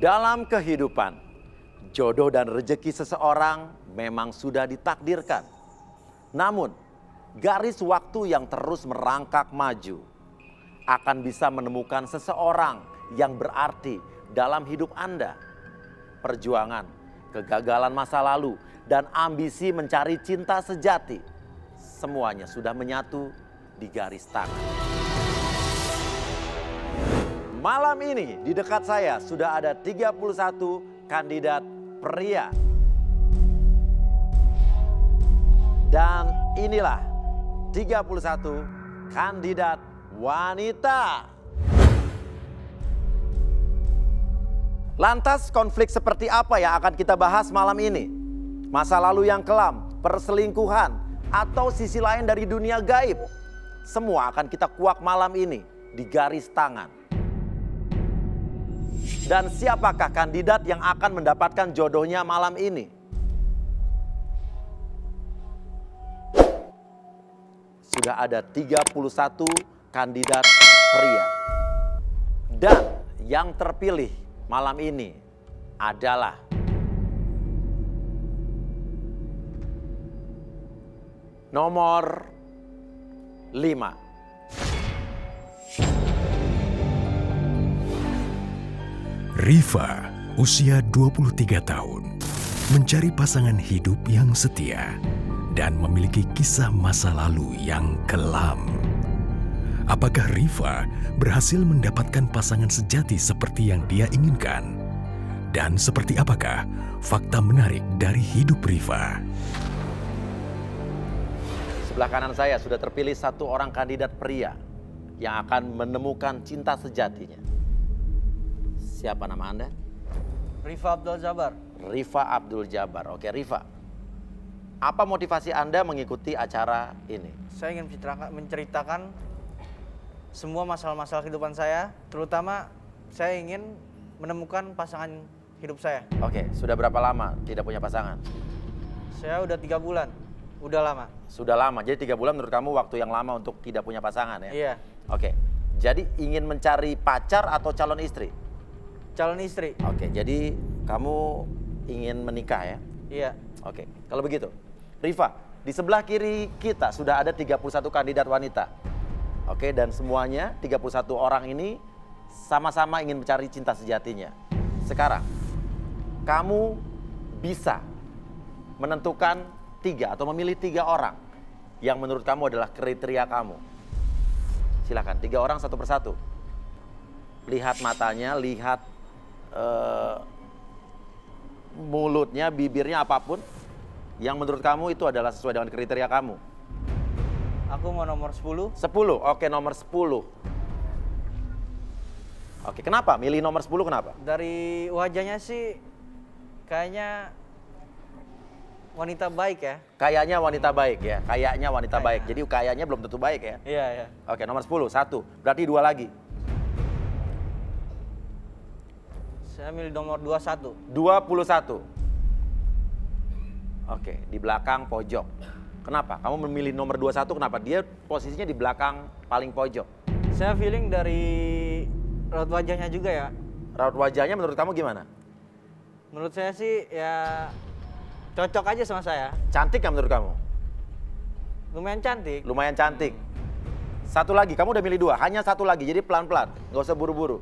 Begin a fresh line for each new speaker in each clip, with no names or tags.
Dalam kehidupan, jodoh dan rezeki seseorang memang sudah ditakdirkan. Namun, garis waktu yang terus merangkak maju akan bisa menemukan seseorang yang berarti dalam hidup Anda. Perjuangan, kegagalan masa lalu, dan ambisi mencari cinta sejati, semuanya sudah menyatu di garis tangan. Malam ini di dekat saya sudah ada 31 kandidat pria. Dan inilah 31 kandidat wanita. Lantas konflik seperti apa yang akan kita bahas malam ini? Masa lalu yang kelam, perselingkuhan, atau sisi lain dari dunia gaib? Semua akan kita kuak malam ini di garis tangan. Dan siapakah kandidat yang akan mendapatkan jodohnya malam ini? Sudah ada 31 kandidat pria. Dan yang terpilih malam ini adalah nomor 5.
Rifa, usia 23 tahun, mencari pasangan hidup yang setia dan memiliki kisah masa lalu yang kelam. Apakah Rifa berhasil mendapatkan pasangan sejati seperti yang dia inginkan? Dan seperti apakah fakta menarik dari hidup Rifa?
Sebelah kanan saya sudah terpilih satu orang kandidat pria yang akan menemukan cinta sejatinya. Siapa nama Anda?
Rifa Abdul Jabar.
Rifa Abdul Jabar. Oke, Rifa. Apa motivasi Anda mengikuti acara ini?
Saya ingin menceritakan semua masalah-masalah kehidupan saya, terutama saya ingin menemukan pasangan hidup saya.
Oke, sudah berapa lama tidak punya pasangan?
Saya udah 3 bulan, udah lama.
Sudah lama, jadi 3 bulan menurut kamu waktu yang lama untuk tidak punya pasangan ya?
Iya.
Oke, jadi ingin mencari pacar atau calon istri?
Calon istri.
Oke, jadi kamu ingin menikah ya?
Iya.
Oke, kalau begitu, Rifa, di sebelah kiri kita sudah ada 31 kandidat wanita. Oke, dan semuanya 31 orang ini sama-sama ingin mencari cinta sejatinya. Sekarang, kamu bisa menentukan 3 atau memilih 3 orang yang menurut kamu adalah kriteria kamu. Silakan, 3 orang satu persatu. Lihat matanya, lihat mulutnya, bibirnya, apapun yang menurut kamu itu adalah sesuai dengan kriteria kamu.
Aku mau nomor 10.
10, oke, nomor 10. Oke, kenapa? Milih nomor 10 kenapa?
Dari wajahnya sih kayaknya wanita baik ya.
Kayaknya wanita baik ya, kayaknya wanita
Kayak.
baik. Jadi kayaknya belum tentu baik ya.
Iya, iya.
Oke, nomor 10, 1. Berarti 2 lagi.
Saya milih nomor 21.
21. Oke, di belakang pojok. Kenapa? Kamu memilih nomor 21 kenapa? Dia posisinya di belakang paling pojok.
Saya feeling dari raut wajahnya juga ya.
Raut wajahnya menurut kamu gimana?
Menurut saya sih ya cocok aja sama saya.
Cantik nggak menurut kamu?
Lumayan cantik.
Lumayan cantik. Satu lagi, kamu udah milih 2, hanya 1 lagi, jadi pelan-pelan, nggak usah buru-buru.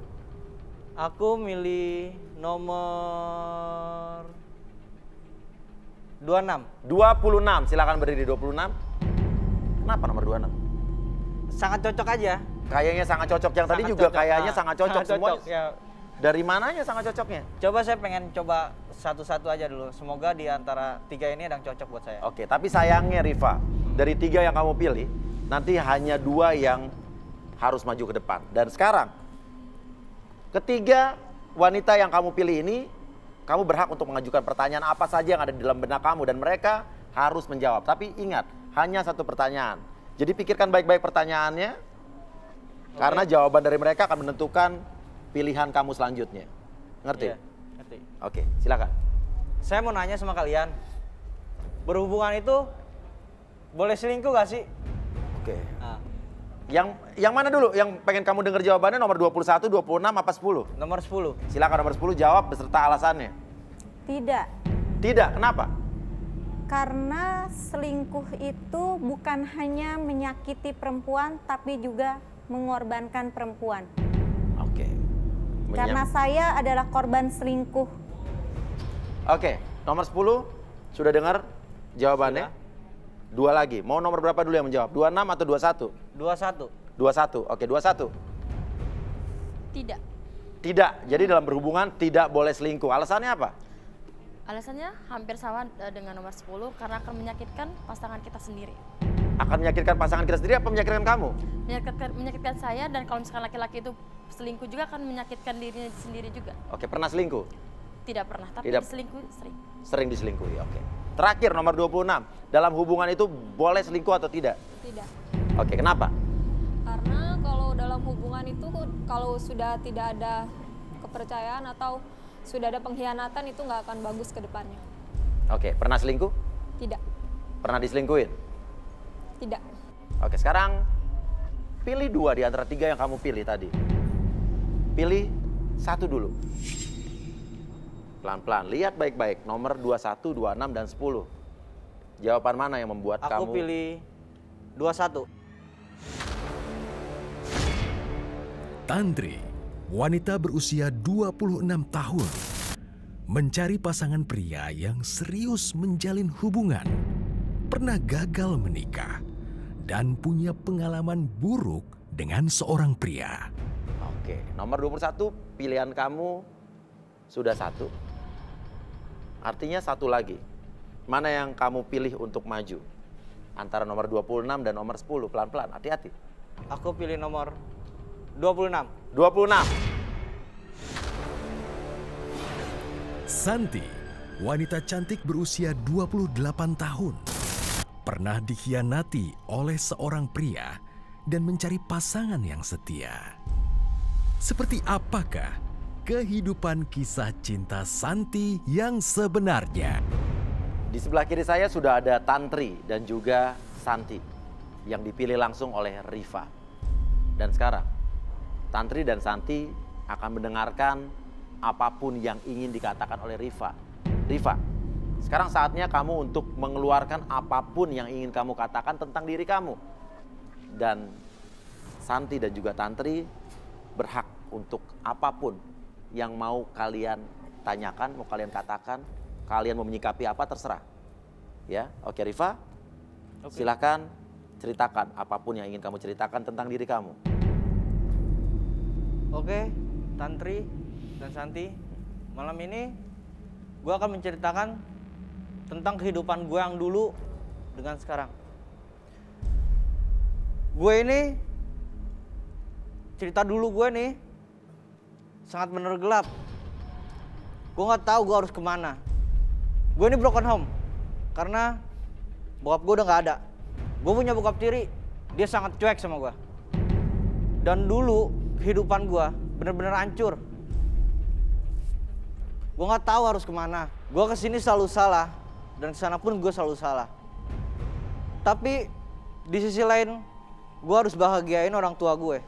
Aku milih nomor 26.
26, silakan berdiri. 26. Kenapa nomor 26?
Sangat cocok aja.
Kayaknya sangat cocok, yang tadi
Sangat
juga
cocok.
kayaknya sangat cocok semua.
Ya.
Dari mananya sangat cocoknya?
Coba saya pengen coba satu-satu aja dulu. Semoga di antara 3 ini ada yang cocok buat saya.
Oke, tapi sayangnya Rifa, dari 3 yang kamu pilih, nanti hanya 2 yang harus maju ke depan. Dan sekarang, ketiga wanita yang kamu pilih ini, kamu berhak untuk mengajukan pertanyaan apa saja yang ada di dalam benak kamu. Dan mereka harus menjawab. Tapi ingat, hanya 1 pertanyaan. Jadi pikirkan baik-baik pertanyaannya, karena jawaban dari mereka akan menentukan pilihan kamu selanjutnya. Ngerti?
Iya, ngerti.
Oke, silakan.
Saya mau nanya sama kalian. Berhubungan itu boleh selingkuh gak sih?
Oke.
Nah,
Yang mana dulu? Yang pengen kamu dengar jawabannya nomor 21, 26, apa 10?
Nomor 10.
Silakan nomor 10 jawab beserta alasannya.
Tidak.
Tidak, kenapa?
Karena selingkuh itu bukan hanya menyakiti perempuan, tapi juga mengorbankan perempuan.
Oke.
Karena saya adalah korban selingkuh.
Oke, nomor 10 sudah dengar jawabannya? Dua lagi. Mau nomor berapa dulu yang menjawab? 26 atau 21?
21.
21. Oke, 21.
Tidak.
Tidak. Jadi dalam berhubungan tidak boleh selingkuh. Alasannya apa?
Alasannya hampir sama dengan nomor 10 karena akan menyakitkan pasangan kita sendiri.
Akan menyakitkan pasangan kita sendiri apa menyakitkan kamu?
Menyakitkan saya, dan kalau misalkan laki-laki itu selingkuh juga akan menyakitkan dirinya sendiri juga.
Oke, pernah selingkuh?
Tidak pernah, tapi
Tidak.
diselingkuh sering.
Sering diselingkuhi, oke. Terakhir nomor 26. Dalam hubungan itu boleh selingkuh atau tidak?
Tidak.
Oke, kenapa?
Karena kalau dalam hubungan itu kalau sudah tidak ada kepercayaan atau sudah ada pengkhianatan itu nggak akan bagus ke depannya.
Oke, pernah selingkuh?
Tidak.
Pernah diselingkuhin?
Tidak.
Oke, sekarang pilih 2 di antara 3 yang kamu pilih tadi. Pilih 1 dulu. Pelan-pelan, lihat baik-baik. Nomor 21, 26, dan 10. Jawaban mana yang membuat
Aku
kamu...
pilih 21.
Tantri, wanita berusia 26 tahun, mencari pasangan pria yang serius menjalin hubungan, pernah gagal menikah, dan punya pengalaman buruk dengan seorang pria.
Oke, nomor 21 pilihan kamu sudah 1. Artinya 1 lagi. Mana yang kamu pilih untuk maju? Antara nomor 26 dan nomor 10, pelan-pelan, hati-hati.
Aku pilih nomor 26.
26.
Santi, wanita cantik berusia 28 tahun, pernah dikhianati oleh seorang pria dan mencari pasangan yang setia. Seperti apakah kehidupan kisah cinta Santi yang sebenarnya?
Di sebelah kiri saya sudah ada Tantri dan juga Santi yang dipilih langsung oleh Rifa. Dan sekarang Tantri dan Santi akan mendengarkan apapun yang ingin dikatakan oleh Rifa. Rifa, sekarang saatnya kamu untuk mengeluarkan apapun yang ingin kamu katakan tentang diri kamu. Dan Santi dan juga Tantri berhak untuk apapun yang mau kalian tanyakan, mau kalian katakan, kalian mau menyikapi apa terserah. Ya, oke Rifa, silakan ceritakan apapun yang ingin kamu ceritakan tentang diri kamu.
Oke, Tantri dan Santi, malam ini gue akan menceritakan tentang kehidupan gue yang dulu dengan sekarang. Gue ini, cerita dulu gue nih, sangat bener gelap. Gue nggak tahu gue harus kemana. Gue ini broken home karena bokap gue udah nggak ada. Gue punya bokap tiri, dia sangat cuek sama gue. Dan dulu kehidupan gue bener-bener hancur. Gue nggak tahu harus kemana. Gue kesini selalu salah dan kesana pun gue selalu salah. Tapi di sisi lain, gue harus bahagiain orang tua gue.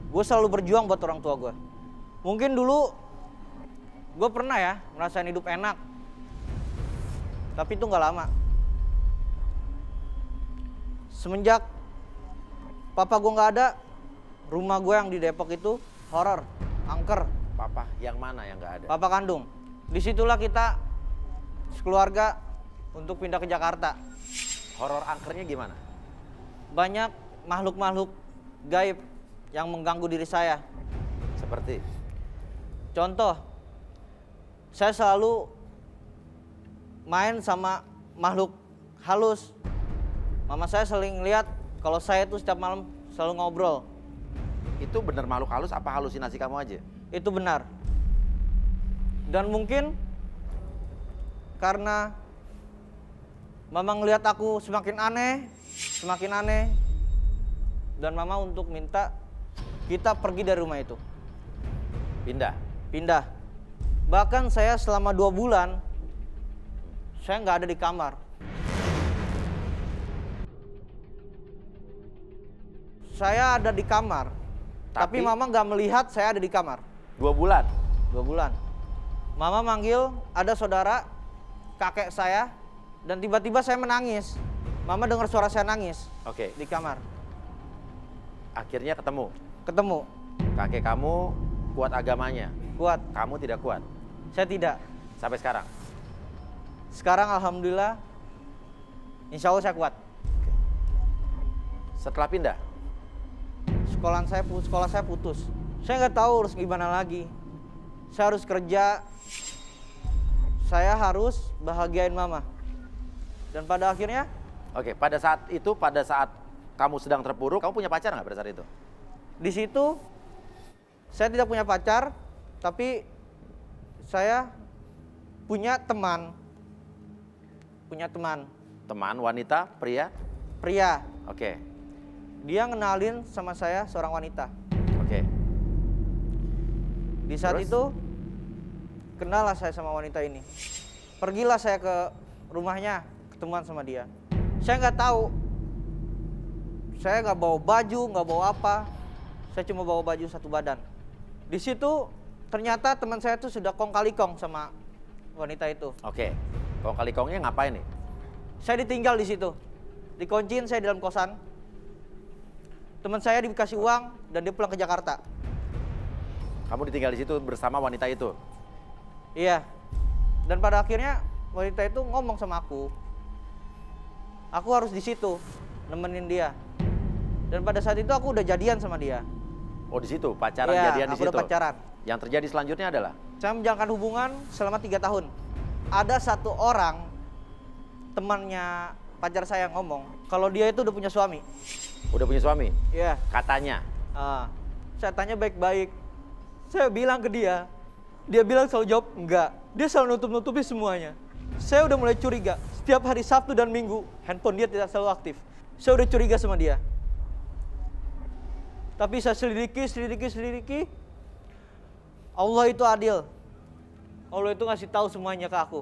Gue selalu berjuang buat orang tua gue. Mungkin dulu gue pernah ya ngerasain hidup enak. Tapi itu gak lama. Semenjak papa gue gak ada, rumah gue yang di Depok itu horor, angker.
Papa yang mana yang gak ada?
Papa kandung. Disitulah kita sekeluarga untuk pindah ke Jakarta.
Horor angkernya gimana?
Banyak makhluk-makhluk gaib yang mengganggu diri saya.
Seperti?
Contoh, saya selalu main sama makhluk halus. Mama saya sering lihat kalau saya itu setiap malam selalu ngobrol.
Itu benar makhluk halus apa halusinasi kamu aja?
Itu benar. Dan mungkin karena Mama ngelihat aku semakin aneh, dan Mama untuk minta kita pergi dari rumah itu. Pindah. Bahkan saya selama 2 bulan, saya nggak ada di kamar. Saya ada di kamar. Tapi mama nggak melihat saya ada di kamar.
2 bulan.
2 bulan. Mama manggil ada saudara kakek saya dan tiba-tiba saya menangis. Mama dengar suara saya nangis
Oke.
di kamar.
Akhirnya ketemu.
Ketemu.
Kakek kamu kuat agamanya.
Kuat.
Kamu tidak kuat.
Saya tidak.
Sampai sekarang.
Sekarang alhamdulillah insya Allah saya kuat.
Setelah pindah.
Sekolah saya putus. Saya nggak tahu harus gimana lagi. Saya harus kerja. Saya harus bahagiain mama. Dan pada akhirnya,
Oke, pada saat itu, pada saat kamu sedang terpuruk, kamu punya pacar nggak pada saat itu?
di situ saya tidak punya pacar, tapi saya punya teman. Punya teman,
Teman, wanita, pria?
pria.
Oke,
Dia ngenalin sama saya seorang wanita.
oke.
Di saat
Terus?
itu kenal lah saya sama wanita ini. Pergilah saya ke rumahnya, ketemuan sama dia. Saya nggak tahu. Saya nggak bawa baju, nggak bawa apa. Saya cuma bawa baju satu badan. Di situ ternyata teman saya tuh sudah kong kali kong sama wanita itu.
Oke. Kong kali kongnya ngapain nih?
Saya ditinggal di situ. Dikunciin saya di dalam kosan. Teman saya dikasih uang dan dia pulang ke Jakarta.
Kamu ditinggal di situ bersama wanita itu?
Iya. Dan pada akhirnya wanita itu ngomong sama aku. Aku harus di situ nemenin dia. Dan pada saat itu aku udah jadian sama dia.
Oh, di situ pacaran,
Iya,
jadian di
aku
situ.
udah pacaran.
Yang terjadi selanjutnya adalah
Saya menjalankan hubungan selama 3 tahun. Ada satu orang temannya pacar saya ngomong kalau dia itu udah punya suami.
udah punya suami,
Iya.
katanya.
Saya tanya baik-baik. Saya bilang ke dia. Dia bilang selalu jawab enggak. Dia selalu nutup-nutupi semuanya. Saya udah mulai curiga. Setiap hari Sabtu dan Minggu handphone dia tidak selalu aktif. Saya udah curiga sama dia. Tapi saya selidiki. Allah itu adil. Allah itu ngasih tahu semuanya ke aku.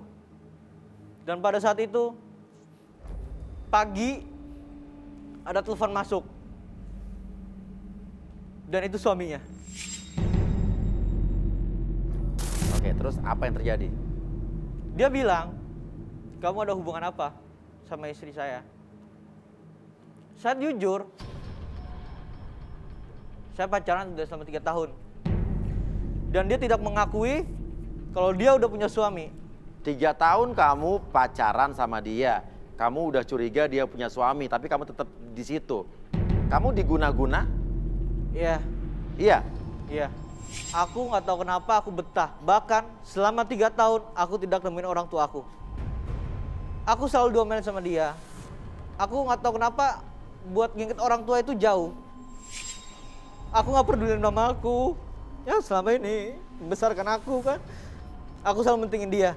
Dan pada saat itu pagi ada telepon masuk. Dan itu suaminya.
Oke, terus apa yang terjadi?
Dia bilang, kamu ada hubungan apa sama istri saya? Saya jujur, saya pacaran sudah selama 3 tahun. Dan dia tidak mengakui kalau dia udah punya suami.
3 tahun kamu pacaran sama dia. Kamu udah curiga dia punya suami, tapi kamu tetap di situ. Kamu diguna-guna?
Iya,
Iya.
iya. Aku nggak tahu kenapa aku betah. Bahkan selama 3 tahun aku tidak nemuin orang tua aku. Aku selalu diomelin sama dia. Aku nggak tahu kenapa buat nginget orang tua itu jauh. Aku nggak peduli nama aku. Ya selama ini membesarkan aku kan. Aku selalu mentingin dia.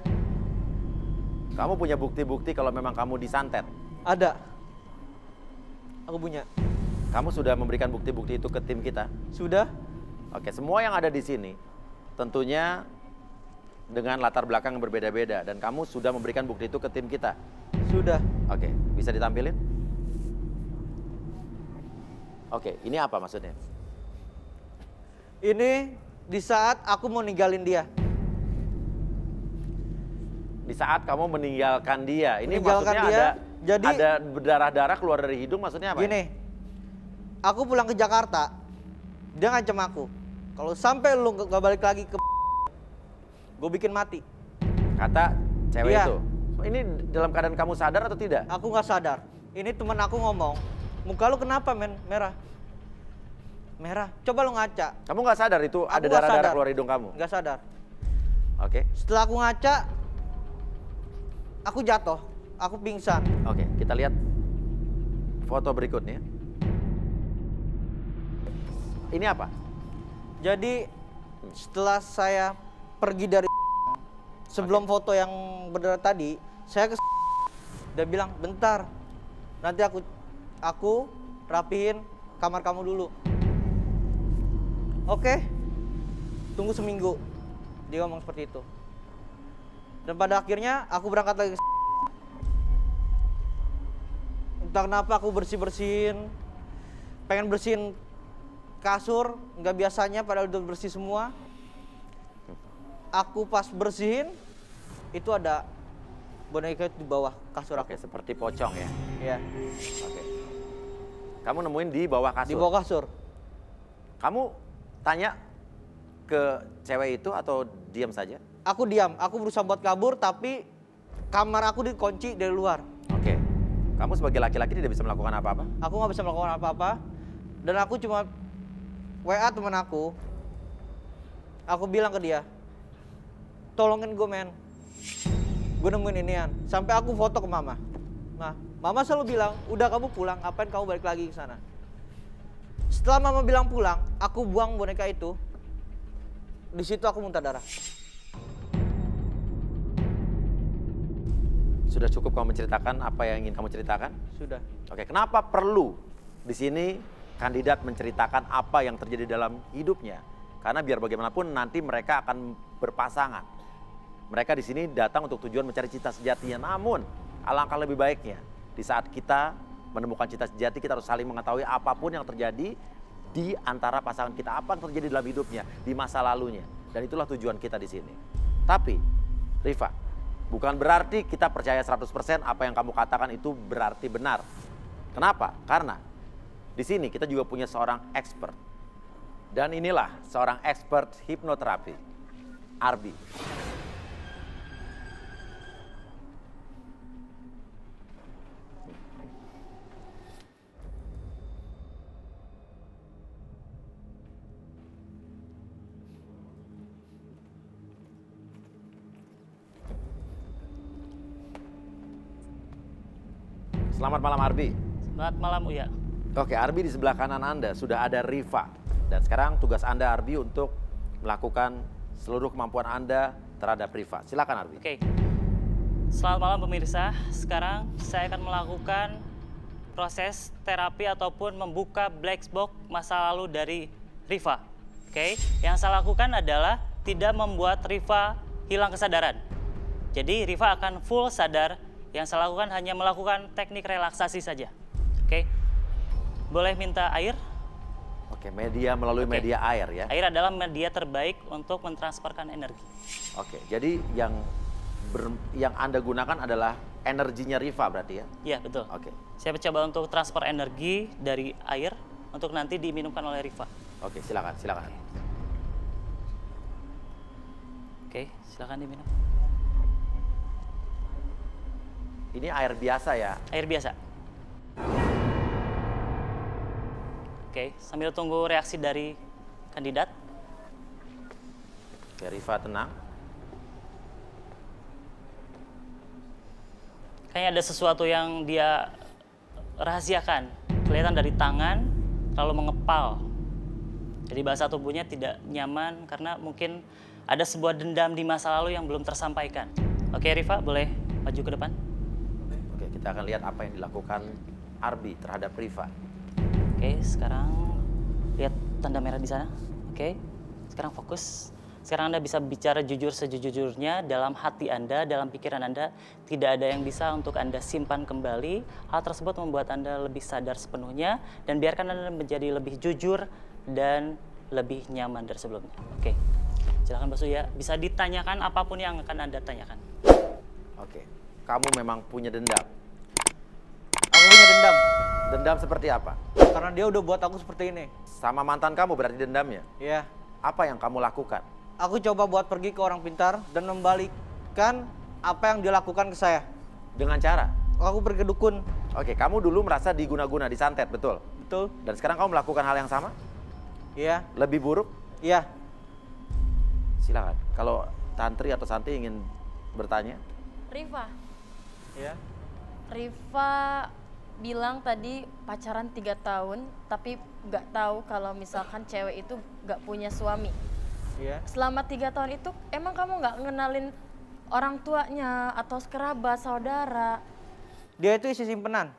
Kamu punya bukti-bukti kalau memang kamu disantet?
Ada. Aku punya.
Kamu sudah memberikan bukti-bukti itu ke tim kita?
Sudah?
Oke, semua yang ada di sini tentunya dengan latar belakang yang berbeda-beda dan kamu sudah memberikan bukti itu ke tim kita.
Sudah.
Oke, bisa ditampilin? Oke, ini apa maksudnya?
Ini di saat aku mau ninggalin dia.
Di saat kamu meninggalkan dia, ini
Meninggalkan
maksudnya
dia,
ada ada berdarah-darah keluar dari hidung, maksudnya apa?
Gini, aku pulang ke Jakarta, dia ngancam aku. Kalau sampai lu gak balik lagi ke gue bikin mati.
Kata cewek
Iya.
itu. Ini dalam keadaan kamu sadar atau tidak?
Aku nggak sadar. Ini teman aku ngomong, muka lu kenapa men? Merah. Merah. Coba lu ngaca.
Kamu nggak sadar itu
Aku
ada
nggak
darah-darah
sadar.
keluar hidung kamu?
Nggak sadar.
Oke,
Setelah aku ngaca, aku jatuh. Aku pingsan.
oke, kita lihat foto berikutnya. Ini apa?
Jadi setelah saya pergi dari sebelum foto yang berdarah tadi, saya ke dia bilang, bentar, nanti aku rapihin kamar kamu dulu. Oke, tunggu seminggu. Dia ngomong seperti itu. Dan pada akhirnya aku berangkat lagi ke entah kenapa aku bersih-bersihin. pengen bersihin kasur, nggak biasanya padahal udah bersih semua. Aku pas bersihin, itu ada boneka di bawah kasur aku.
Oke, seperti pocong ya.
Ya,
Oke. Kamu nemuin di bawah kasur.
di bawah kasur.
Kamu tanya ke cewek itu atau diam saja?
Aku diam, aku berusaha buat kabur tapi kamar aku dikunci dari luar.
Oke. Kamu sebagai laki-laki tidak bisa melakukan apa-apa?
Aku nggak bisa melakukan apa-apa dan aku cuma WA teman aku. Aku bilang ke dia, tolongin gue men, gue nemuin inian. Sampai aku foto ke mama. Nah, mama selalu bilang, udah kamu pulang, ngapain kamu balik lagi ke sana? Setelah mama bilang pulang, aku buang boneka itu. Di situ aku muntah darah.
Sudah cukup kamu menceritakan apa yang ingin kamu ceritakan?
Sudah.
Oke, kenapa perlu di sini kandidat menceritakan apa yang terjadi dalam hidupnya? Karena biar bagaimanapun nanti mereka akan berpasangan. Mereka di sini datang untuk tujuan mencari cinta sejatinya. Namun, alangkah lebih baiknya di saat kita menemukan cinta sejati, kita harus saling mengetahui apapun yang terjadi di antara pasangan kita, apa yang terjadi dalam hidupnya, di masa lalunya. Dan itulah tujuan kita di sini. Tapi, Rifa, bukan berarti kita percaya 100% apa yang kamu katakan itu berarti benar. Kenapa? Karena di sini kita juga punya seorang expert. Dan inilah seorang expert hipnoterapi, Arbi. Selamat malam Arbi.
Selamat malam Uya.
Oke, Arbi di sebelah kanan Anda sudah ada Rifa. Dan sekarang tugas Anda Arbi untuk melakukan seluruh kemampuan Anda terhadap Rifa. Silakan Arbi.
Oke. Selamat malam pemirsa. Sekarang saya akan melakukan proses terapi ataupun membuka black box masa lalu dari Rifa. Oke. Yang saya lakukan adalah tidak membuat Rifa hilang kesadaran. Jadi Rifa akan full sadar. Yang saya lakukan hanya melakukan teknik relaksasi saja. Oke. Boleh minta air?
Oke, media melalui media air ya.
Air adalah media terbaik untuk mentransferkan energi.
Oke, jadi yang Anda gunakan adalah energinya Rifa berarti ya?
Iya, betul.
Oke.
Saya mencoba untuk transfer energi dari air untuk nanti diminumkan oleh Rifa.
Oke, silakan.
Oke, silakan diminum.
Ini air biasa ya?
Air biasa. Oke, sambil tunggu reaksi dari kandidat.
Oke, Rifa tenang.
Kayaknya ada sesuatu yang dia rahasiakan. Kelihatan dari tangan, terlalu mengepal. Jadi bahasa tubuhnya tidak nyaman karena mungkin ada sebuah dendam di masa lalu yang belum tersampaikan. Oke, Rifa, boleh maju ke depan?
Oke, kita akan lihat apa yang dilakukan Arbi terhadap Rifa.
Oke, sekarang lihat tanda merah di sana. Oke, sekarang fokus. Sekarang Anda bisa bicara jujur sejujurnya dalam hati Anda, dalam pikiran Anda. Tidak ada yang bisa untuk Anda simpan kembali. Hal tersebut membuat Anda lebih sadar sepenuhnya dan biarkan Anda menjadi lebih jujur dan lebih nyaman dari sebelumnya. Oke, silakan Mbak Suya. Bisa ditanyakan apapun yang akan Anda tanyakan.
Oke, kamu memang punya dendam.
Aku punya dendam
Dendam seperti apa?
karena dia udah buat aku seperti ini.
Sama mantan kamu berarti dendamnya?
Ya,
Apa yang kamu lakukan?
aku coba buat pergi ke orang pintar dan membalikan apa yang dia lakukan ke saya.
Dengan cara?
Aku pergi ke dukun.
Oke, kamu dulu merasa diguna-guna, disantet, betul?
Betul?
Dan sekarang kamu melakukan hal yang sama?
Iya,
Lebih buruk?
iya.
Silakan. Kalau Tantri atau Santi ingin bertanya?
Rifa,
Iya.
Rifa bilang tadi pacaran 3 tahun, tapi nggak tahu kalau misalkan cewek itu nggak punya suami.
Iya.
Selama 3 tahun itu, emang kamu nggak ngenalin orang tuanya atau kerabat, saudara?
Dia itu isi simpenan.